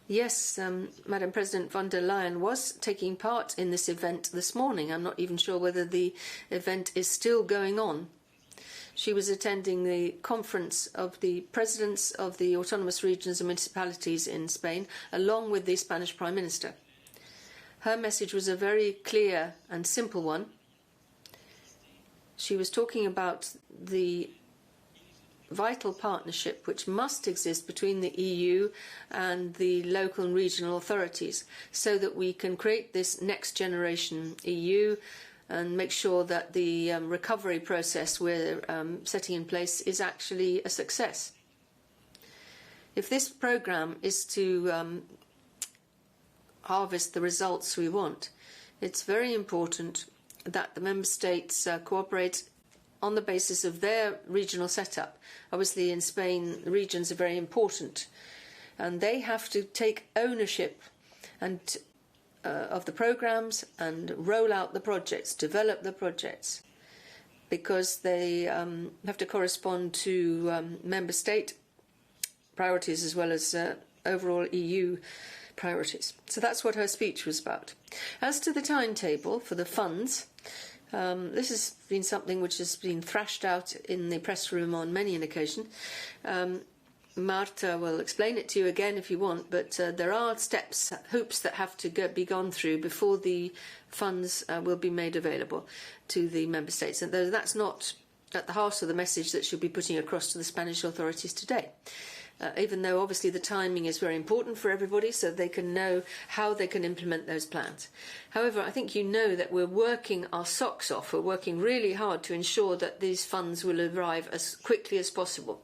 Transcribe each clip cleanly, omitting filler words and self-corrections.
Yes, Madam President von der Leyen was taking part in this event this morning. I'm not even sure whether the event is still going on. She was attending the conference of the presidents of the autonomous regions and municipalities in Spain, along with the Spanish Prime Minister. Her message was a very clear and simple one. She was talking about the vital partnership which must exist between the EU and the local and regional authorities so that we can create this next generation EU and make sure that the recovery process we're setting in place is actually a success. If this programme is to harvest the results we want, it's very important that the Member States cooperate on the basis of their regional setup. Obviously in Spain, the regions are very important and they have to take ownership and of the programmes and roll out the projects, develop the projects, because they have to correspond to Member State priorities as well as overall EU priorities. So that's what her speech was about. As to the timetable for the funds, this has been something which has been thrashed out in the press room on many an occasion. Marta will explain it to you again if you want, but there are steps, hoops that have to be gone through before the funds will be made available to the Member States. And that's not at the heart of the message that she'll be putting across to the Spanish authorities today. Even though obviously the timing is very important for everybody so they can know how they can implement those plans. However, I think you know that we're working our socks off. We're working really hard to ensure that these funds will arrive as quickly as possible.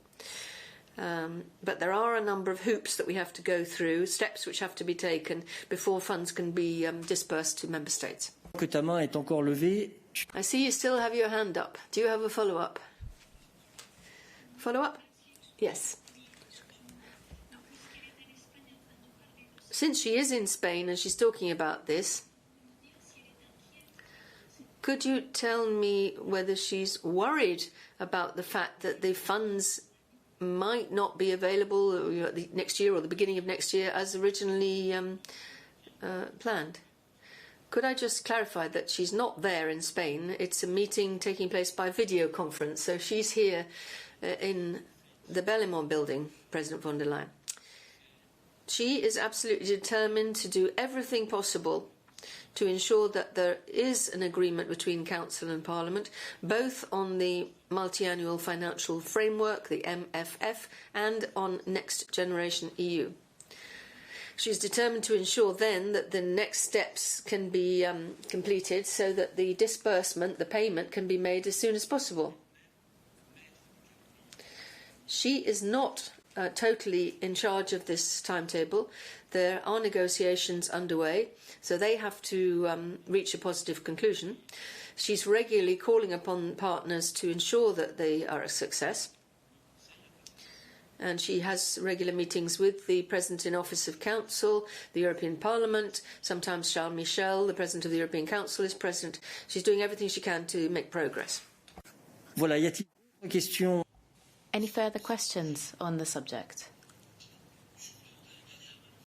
But there are a number of hoops that we have to go through, steps which have to be taken before funds can be dispersed to Member States. I see you still have your hand up. Do you have a follow-up? Follow-up? Yes. Since she is in Spain and she's talking about this, could you tell me whether she's worried about the fact that the funds might not be available next year or the beginning of next year as originally planned? Could I just clarify that she's not there in Spain? It's a meeting taking place by video conference, so she's here in the Bellemont building, President von der Leyen. She is absolutely determined to do everything possible to ensure that there is an agreement between Council and Parliament, both on the multi-annual financial framework, the MFF, and on Next Generation EU. She's determined to ensure then that the next steps can be completed so that the disbursement, the payment, can be made as soon as possible. She is not totally in charge of this timetable. There are negotiations underway, so they have to reach a positive conclusion. She's regularly calling upon partners to ensure that they are a success. And she has regular meetings with the President in Office of Council, the European Parliament. Sometimes Charles Michel, the President of the European Council, is present. She's doing everything she can to make progress. Voilà, y a-t-il une question? Any further questions on the subject?